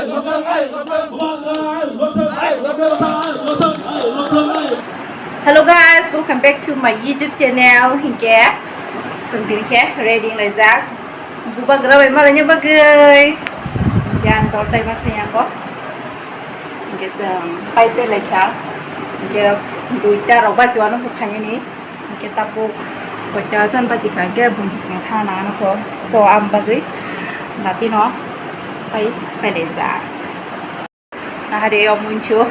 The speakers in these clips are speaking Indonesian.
Hello guys, welcome back to my YouTube channel. Hingga sendiri ke ready ngajak. Buka gerai malahnya bagai. Jangan tortai masnya kok. Hingga pipe lecha. Hingga duita roba siwano kupanya ni. Hingga tapu berjalan bajikan ke buncis ngthana nako. So am bagai. Nanti no. Pai leza. Nah hari yang muncul.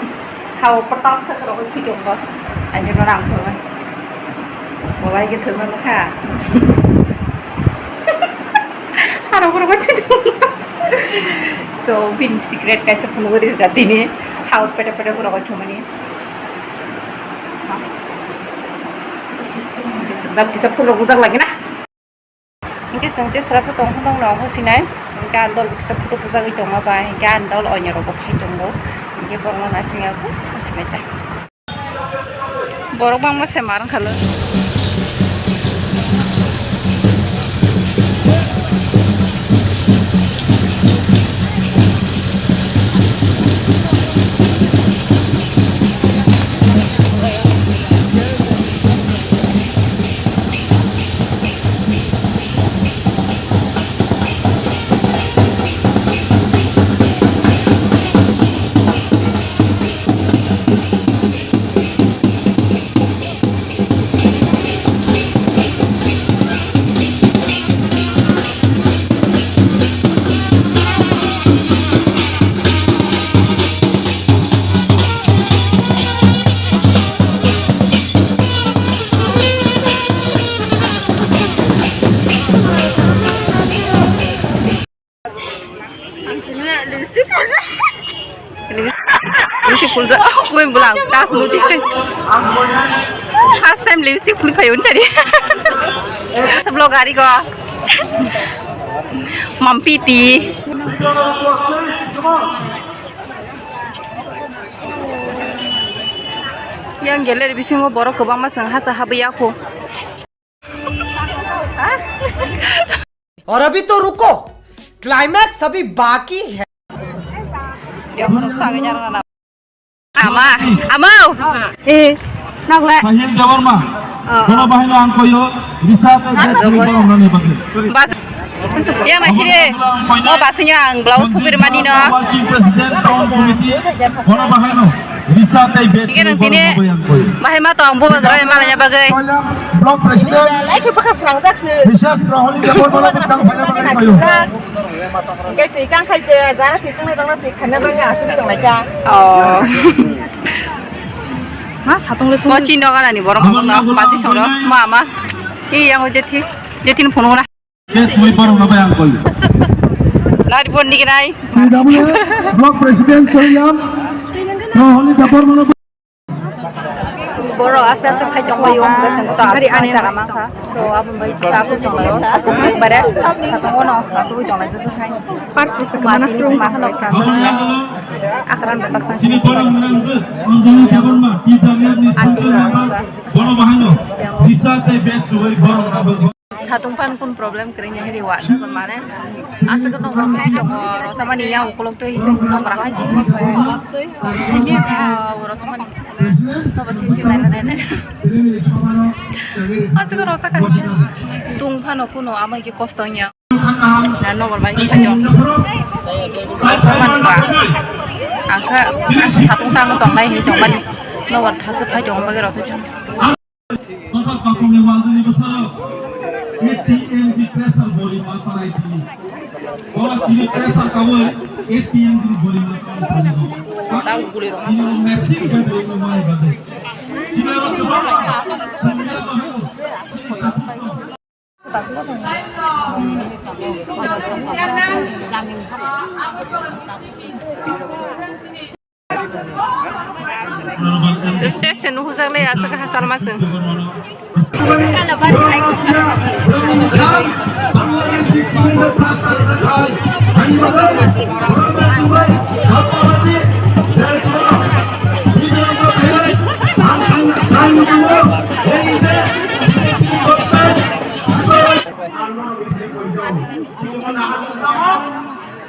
Hau pertama sekarang kita kok. Anh cho nó làm thôi. Bộ bay cái thứ nó khá. Harap kurang macam tu. So pin secret kaisa penuh di dekat ini. How pada kurang macam ni. Sedap kita pun roguzak lagi nah. Ini sengti serap setong nong sini. Kan dol kita pun roguzak itu apa? Kan dol orang rogo pai tunggu. Ini borong nasi aku nasi macam. Borok bang masih marang kalau lipstick pulsa, aku yang bilang tas notice kan. First time lipstick pulih payun cari. Sebelum hari kau, mampiti. Yang gelar bising kau borok kebang masang hasa habi aku. और अभी तो रुको, क्लाइमैक्स अभी बाकी है. Dia borok sangat jarang nak. Ama, nak le. Bahil jawar mah. Kalau bahil angko yo bisa Bas. Ya masih deh. Oh basnya ang blouse super mani no. Working President Town Committee. Kalau bahil no bisa tay bet. Ikan tini. Mahal mah tahu ambo gerai malahnya bagai. Block President. Lagi bekas serang tak sih. Bisa Raholi jawar malah besang banyak banyak bayu. Cái gì càng khai chơi giá thì trong này đang là khả năng ngã xuống trong này cha. Mà sao tung lên? Có chín đó cái này borong borong đó, pasti xong đó. Mà, ini yang jetin phone na. Bet semua borong apa yang kau? Lari pun di kiri. Block President Soyam. Raholi jawar malah. Borong aste phajong bayong keseng tu hari ane cara maka. So abang bayi satu jong layo, satu barat, satu mono, satu jong layo sesuai. Parsi sekemana serung mah lo akaran berpaksa. Sini borong menanzu, menanzu jawar mah kita lihat ni satu nama borong bahil no bisa tay bet semua borong apa? Satu pun problem keringnya hari wak nak mana? Asal kan nomor sih jong sama ni yang ukulung tu hijau nomor apa sih? Ini orang sama ni nomor sih mana mana. Asal kan rasa kan tungpan aku no ama iki kostonya. Dan nomor baik aja. Sama ni pak. Angka satu tahun tong lain hijau mana? Nomor hasil hijau bagi rasa jangan. Maka pasang yang wajib ni besar. ATMG pressure boli masalah ini. Kalau kini pressure kamu ATMG boli masalah ini. Tahu kulir orang. Ini mesin kan dari semua ini kan. Jika waktu mana? Ustaz senu huzak le asa ka hasal maseng.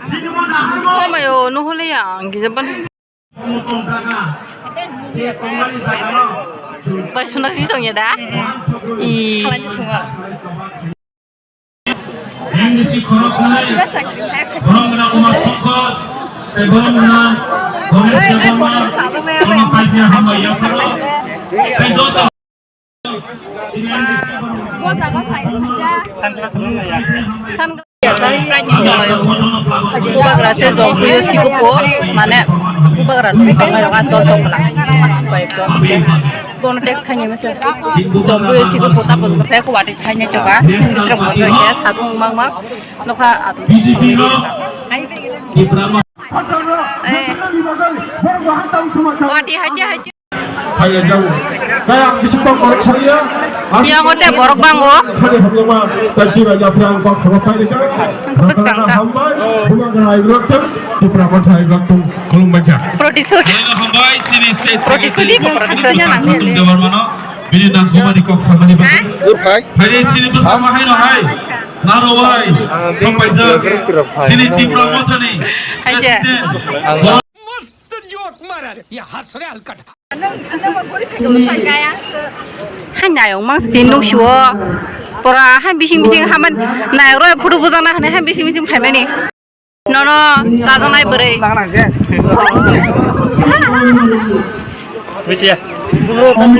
Oh mayo, no hole yang gizaban. Ba sunak si song ya da. Kalan sunga. Ini si korok nai. Korok na umas sokot. Korok na Gomez na mama. Korok paitnya hama ya faro. Dota. San Ubagra se zo kuyo sigupo mane ubagra no kamera ka sol to pala baik to dono text khanya mese zo kuyo sigupo ta bol ka ko wati khanya to ba mitra mo jo ya sabung mang mang no kha atu wati haja haja Thailand jauh. Kayak bisipang korek salia. yang ote borok bango Kali hamil mah kaji raja perang kau sebagai ini kan. Karena hambai bunga gerai gelap di peramat hai gelap tu kelum baca. producer Ayo hambai sini state producer di hasilnya nang Katung Dewan mana? Bini nang kuma di kok sama di mana? Hari sini bersama hai no hai. Narowai sampai je. Sini tim promoter ni. Aja. Han nayo mang sin no shuo pora han bising bising haman nayo ro photo bujana han bising bising phaimani no no sajanai bore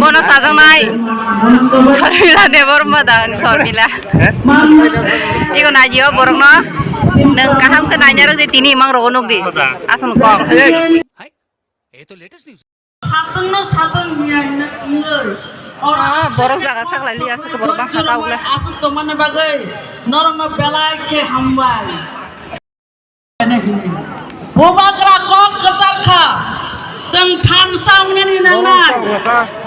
bono sajanai sormila ne bormadan sormila iko najio borok no nang kaham ke nanya ro de tini mang ro nok di asan ko borok jaga sak lali asa ke borok bang kata ulah asuk to mane bagai norong no belai ke hambal Ubagra kok kecarka teng than sang ni nana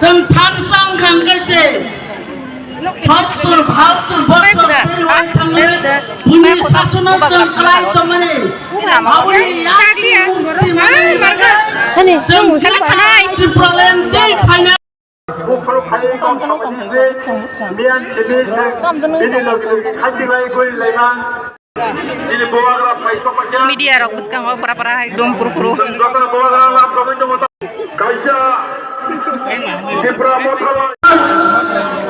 teng than sang khang kece Bhatur bosor perwai thangle buni sasana jeng kalai to mane abuni yak mukti mane jeng salai di pralen dei final 목표로 가려고 미안 집에서 미디어 같이 라이고 레만 지금 보아가 파이소 빠져 media ro uskang pura pura dom puru puru 저거는 보아가 람 저건 좀 가이샤 디프라 모타와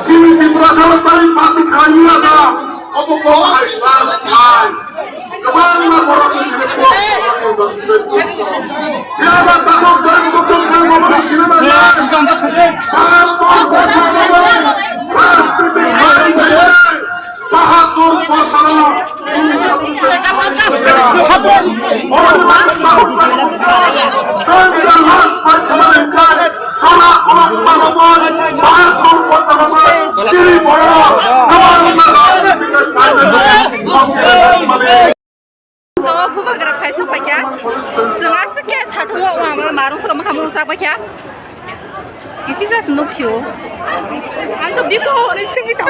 지금 디프라 사람들이 바티 가니야가 어머 보아가 잘 그만나 보라고 야마 따고 가고 좀 가고 싫으면 so Ubagra phaisa pakya sunga sake sathunga wa marung sa makhamu sa pakya किसी से सुनुक छो हम तो दिखो और इसे तो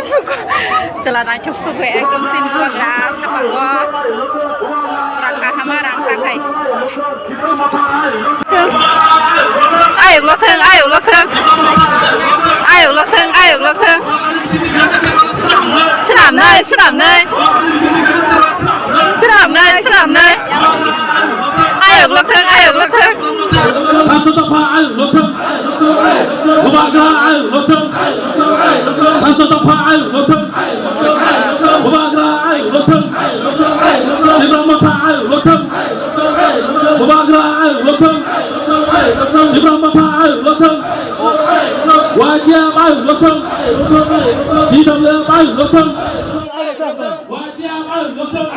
चला ना चुप सुख है एकदम सिन Ubagra सापंगो रंगा हमारा रंग साखाई ayo lokeng senam nay ayo lokeng Tanto tapa ayo lokeng. Ubagra ayo lokeng. Tanto tapa ayo lokeng. Ubagra ayo lokeng. Ibrahim Mata ayo lokeng. Ubagra ayo lokeng. Ibrahim Mata ayo lokeng. Wajib ayo lokeng. Hitam le ayo lokeng. Wajib ayo lokeng.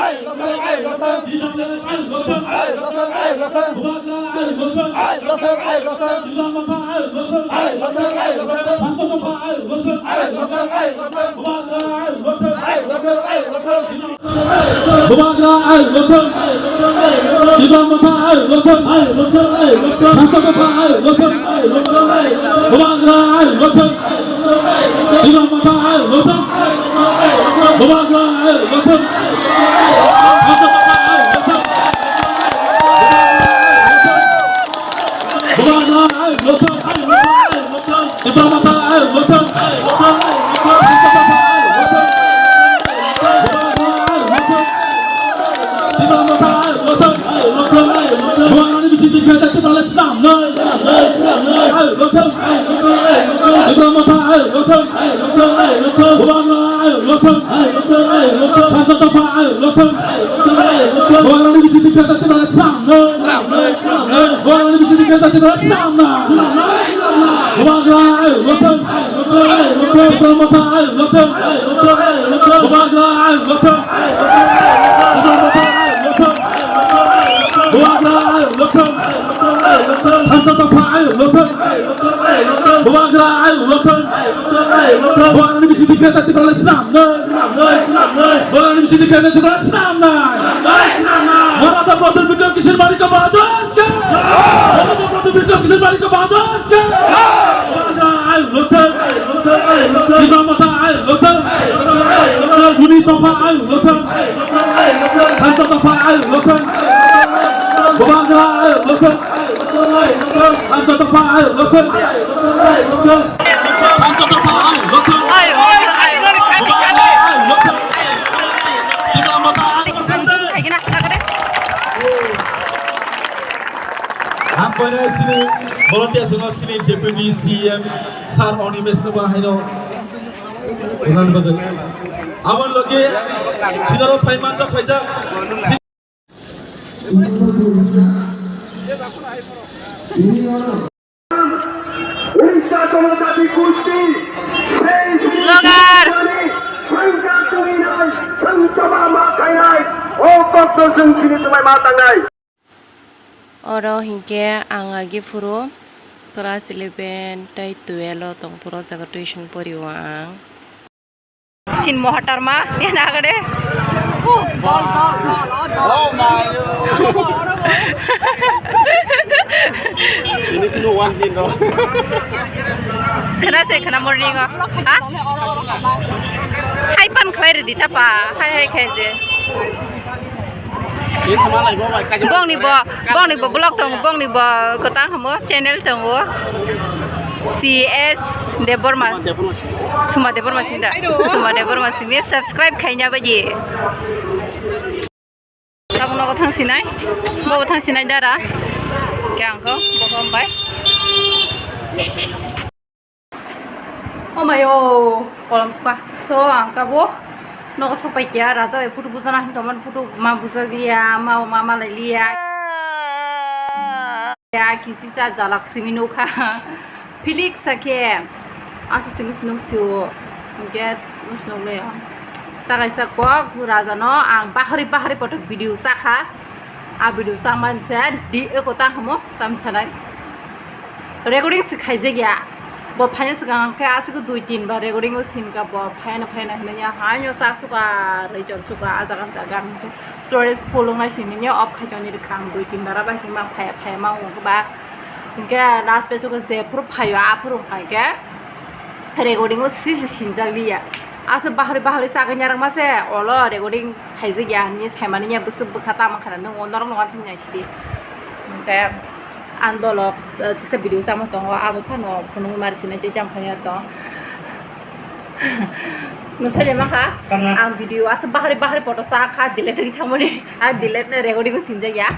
Hitam le ayo lokeng. Ubagra ayo lokeng. Ibrahim Mata ayo lokeng. Tanto tapa ayo lokeng. Ubagra ayo lokeng. Ubagra ayo lokeng. Ibrahim Mata ayo lokeng. Tanto tapa ayo lokeng. Ubagra ayo lokeng. Ibrahim Mata ayo lokeng. Ubagra ayo lokeng. Tanto tapa ayo lokeng. Ubagra ayo lokeng. Ibrahim Mata ayo lokeng. Tanto tapa ayo lokeng. Ubagra ayo lokeng. Ibrahim Mata ayo lokeng. 이거 뭐다 로턴 도망가 로턴 다섯 더 봐 로턴 뭐하는 미친 뒷배다 뜨거워 쌈너 뭐하는 미친 뒷배다 뜨거워 쌈나 도망가 로턴 이거 뭐다 로턴 도망가 로턴 이거 뭐다 로턴 도망가 로턴 다섯 더 봐 로턴 도망가 로턴 뭐하는 미친 뒷배다 뜨거워 쌈너 뭐하는 미친 뒷배다 뜨거워 쌈나 뭐라다 버들 비켜 기술 많이 가봐도 뭐라다 버들 비켜 기술 많이 가봐도 로턴 이거 뭐다 로턴 우리 소파 로턴 단서 소파 로턴 도망가 로턴 단서 소파 로턴 단서 소파 로턴 이거 뭐다 Apanya sini volunteer sangat sini Deputy CM Sar Onimes nama hino bukan betul. Awan lagi sinaro paiman jok faisa. Vlogger. Oro hingke angagi furu kelas 11 tai 12 tong puro jaga tuition poriwang chin mohatar ma ya nagade dol Ini kena wangin dong. kena morning ha hai pan khoi re dita pa hai khai je bong ni bo blog tong bong ni bo kota hamo channel tong wo CS Deborma Suma Deborma sinda Suma Deborma simi subscribe khainya baji kamu no thang sinai bo thang sinai dara kyang ko bo hom bai oh mayo kolam suka so angka bo no so pai kya raja e photo bujana toman photo ma bujagia ma malailia ya kisi sa jalak simino kha Felix sake asa simis numsio get musno le tagai sa ko raja no ang bahari photo video sakha a video sa mancha di ko ta hamo tam chanai recording sikhai je gya bo phaina sigang ka asiku 2-3 ba recording o sin ka bo phaina hina hanyo sa suka rejon suka ajagan jagan storage follow na sin ni off khajoni khang 2-3 bara ba hima phai ma ko ba ke last page ko se pro phayo a pro kai ke recording o sin jagli ya asa bahari sa ga nyarang ma se olo recording khai je gya ni saimani nya busu bukhata ma khana no onor no chim nya sidi ke andolok kisa video sama tongo abo phano phonung marsina je jam phaya to nasa jema kha ang video asa bahari photo sa kha delete gi thamoni a delete na recording ko sinja ya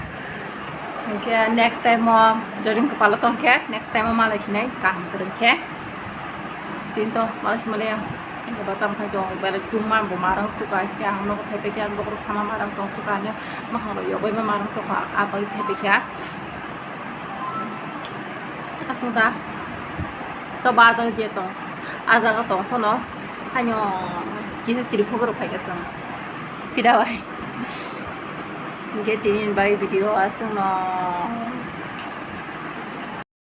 ke next time mo joring kepala tong ke next time mo malai sinai kam kurang ke tinto malas male ya batam khai dong bale kuman bo marang suka ke ang no thai pe jan bo sama marang tong suka nya ma khang yo bai ma marang to kha abai thai pe kya asunda to bazang je tong azaga tong sono hanyo kisa siri phogoro phaigatang pidawai get in by video asung no